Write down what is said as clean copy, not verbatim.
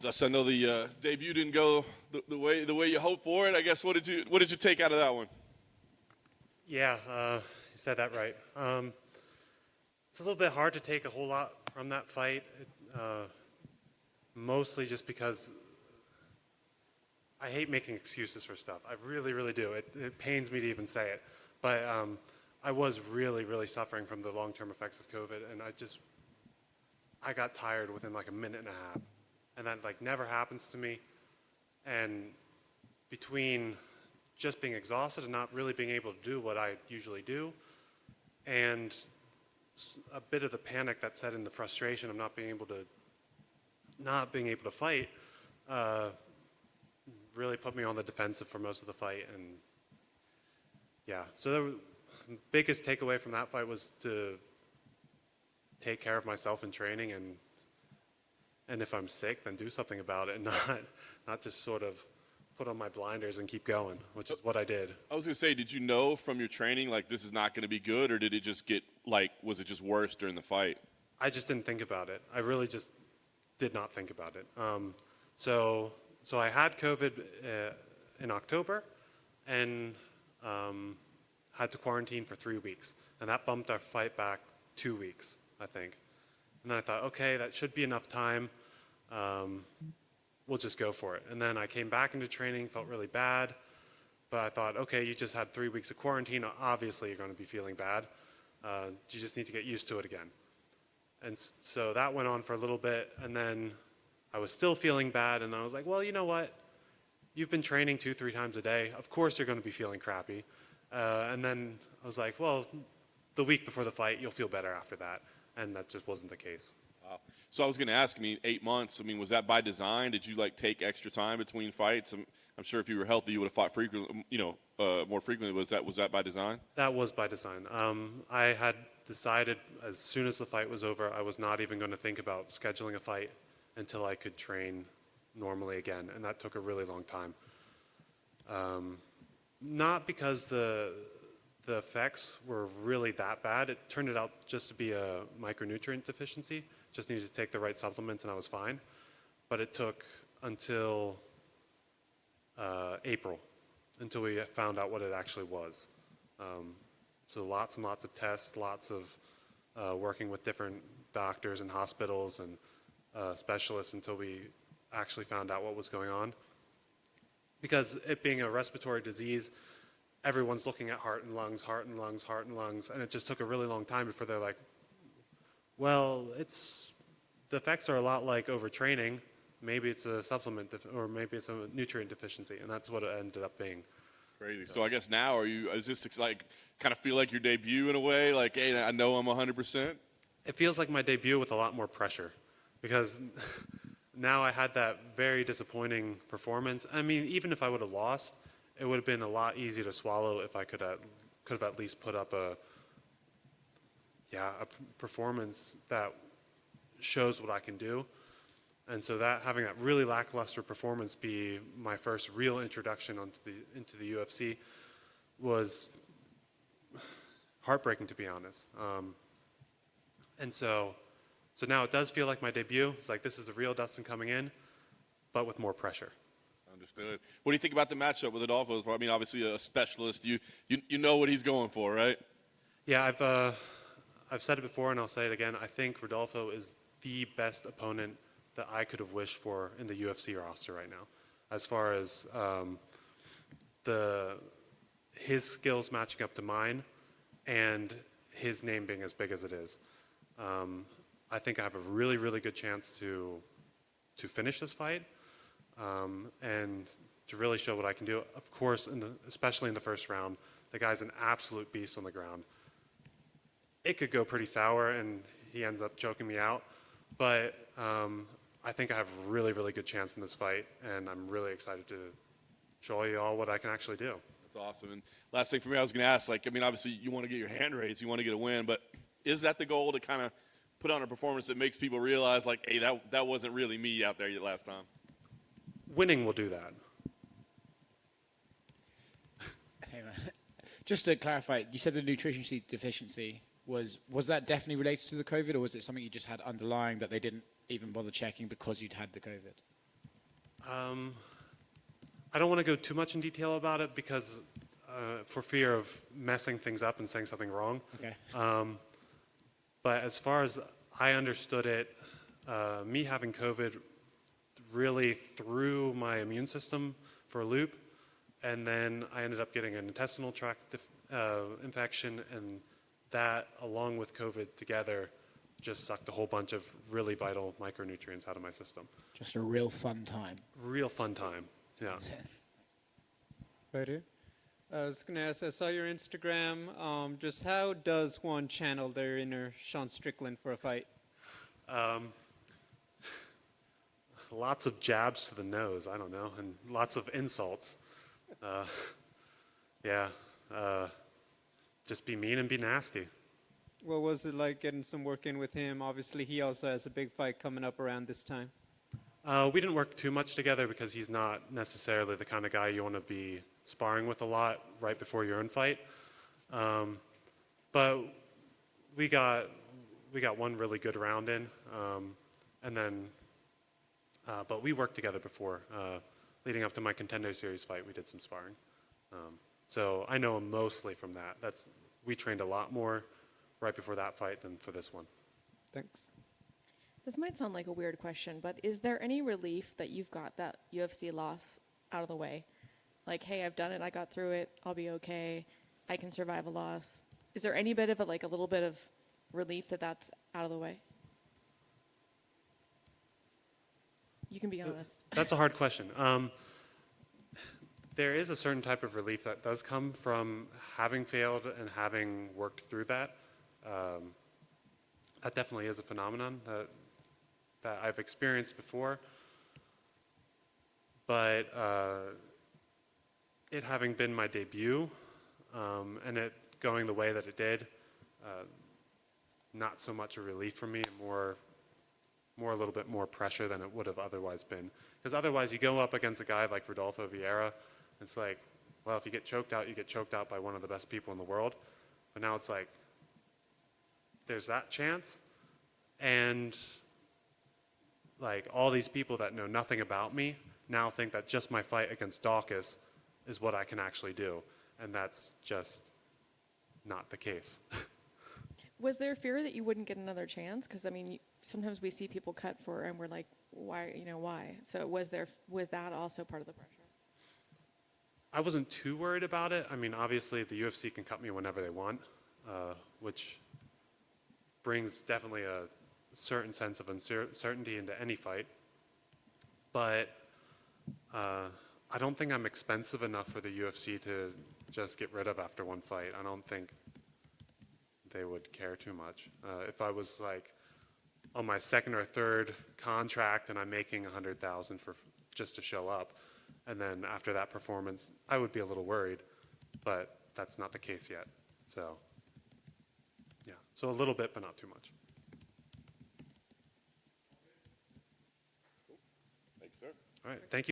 Dustin, I know the debut didn't go the way you hoped for it. I guess what did you take out of that one? Yeah, you said that right. It's a little bit hard to take a whole lot from that fight, mostly just because I hate making excuses for stuff. I really, really do. It pains me to even say it, but I was really, really suffering from the long-term effects of COVID, and I got tired within like a minute and a half. And that like never happens to me. And between just being exhausted and not really being able to do what I usually do, and a bit of the panic that set in, the frustration of not being able to fight, really put me on the defensive for most of the fight. And yeah, so the biggest takeaway from that fight was to take care of myself in training, and if I'm sick, then do something about it, not just sort of put on my blinders and keep going, which is what I did. I was going to say, did you know from your training, like, this is not going to be good, or did it just get, like, was it just worse during the fight? I just didn't think about it. I really just did not think about it. So I had COVID in October and had to quarantine for 3 weeks. And that bumped our fight back 2 weeks, I think. And then I thought, okay, that should be enough time. We'll just go for it. And then I came back into training, felt really bad. But I thought, okay, you just had 3 weeks of quarantine. Obviously, you're going to be feeling bad. You just need to get used to it again. And so that went on for a little bit. And then I was still feeling bad. And I was like, well, you know what? You've been training 2-3 times a day. Of course, you're going to be feeling crappy. And then I was like, well, the week before the fight, you'll feel better after that. And that just wasn't the case. Wow. So I was going to ask, 8 months, was that by design? Did you, like, take extra time between fights? I'm sure if you were healthy, you would have fought frequently, more frequently. Was that by design? That was by design. I had decided as soon as the fight was over, I was not even going to think about scheduling a fight until I could train normally again. And that took a really long time. Not because the effects were really that bad. It turned out just to be a micronutrient deficiency. Just needed to take the right supplements and I was fine. But it took until April until we found out what it actually was. So lots and lots of tests, lots of working with different doctors and hospitals and specialists until we actually found out what was going on. Because it being a respiratory disease, everyone's looking at heart and lungs, and it just took a really long time before they're like, well, the effects are a lot like overtraining. Maybe it's a supplement, or maybe it's a nutrient deficiency, and that's what it ended up being. Crazy. So I guess now, is this like, kind of feel like your debut in a way? Like, hey, I know I'm 100%? It feels like my debut with a lot more pressure, because now I had that very disappointing performance. Even if I would have lost, it would have been a lot easier to swallow if I could have at least put up a performance that shows what I can do. And so having that really lackluster performance be my first real introduction into the UFC was heartbreaking, to be honest. And so now it does feel like my debut. It's like, this is the real Dustin coming in, but with more pressure. Understood. What do you think about the matchup with Rodolfo? Obviously a specialist. You know what he's going for, right? Yeah, I've said it before and I'll say it again. I think Rodolfo is the best opponent that I could have wished for in the UFC roster right now, as far as his skills matching up to mine and his name being as big as it is. I think I have a really, really good chance to finish this fight and to really show what I can do. Of course, especially in the first round, the guy's an absolute beast on the ground. It could go pretty sour and he ends up choking me out, but I think I have a really, really good chance in this fight, and I'm really excited to show you all what I can actually do. That's awesome. And last thing for me, I was going to ask, obviously you want to get your hand raised, you want to get a win, but is that the goal, to kind of put on a performance that makes people realize, like, hey, that wasn't really me out there last time? Winning will do that. Hey, man. Just to clarify, you said the nutrition deficiency was that definitely related to the COVID, or was it something you just had underlying that they didn't even bother checking because you'd had the COVID? I don't want to go too much in detail about it because for fear of messing things up and saying something wrong. Okay. But as far as I understood it, me having COVID really threw my immune system for a loop, and then I ended up getting an intestinal tract infection, and that, along with COVID together, just sucked a whole bunch of really vital micronutrients out of my system. Just a real fun time. Real fun time, yeah. That's it. Right here. I was going to ask, I saw your Instagram. Just how does one channel their inner Sean Strickland for a fight? Lots of jabs to the nose, I don't know, and lots of insults. Just be mean and be nasty. What was it like getting some work in with him? Obviously, he also has a big fight coming up around this time. We didn't work too much together because he's not necessarily the kind of guy you want to be sparring with a lot right before your own fight. But we got one really good round in, and then but we worked together before. Leading up to my Contender Series fight, we did some sparring. So I know him mostly from that. We trained a lot more right before that fight than for this one. Thanks. This might sound like a weird question, but is there any relief that you've got that UFC loss out of the way? Like, hey, I've done it, I got through it, I'll be okay, I can survive a loss. Is there any bit of a little bit of relief that that's out of the way? You can be honest. That's a hard question. There is a certain type of relief that does come from having failed and having worked through that. That definitely is a phenomenon that I've experienced before. But it having been my debut and it going the way that it did, not so much a relief for me, more a little bit more pressure than it would have otherwise been. Because otherwise you go up against a guy like Rodolfo Vieira, it's like, well, if you get choked out, you get choked out by one of the best people in the world. But now it's like, there's that chance, and like all these people that know nothing about me now think that just my fight against Dawkins is what I can actually do, and that's just not the case. Was there fear that you wouldn't get another chance? Because I mean, sometimes we see people cut for, and we're like, why? Why? So was that also part of the pressure? I wasn't too worried about it. I mean, obviously the UFC can cut me whenever they want, which brings definitely a certain sense of uncertainty into any fight. But I don't think I'm expensive enough for the UFC to just get rid of after one fight. I don't think they would care too much. If I was like on my second or third contract and I'm making $100,000 for just to show up, and then after that performance, I would be a little worried, but that's not the case yet. So, yeah, so a little bit, but not too much. Thanks, sir. All right, thank you.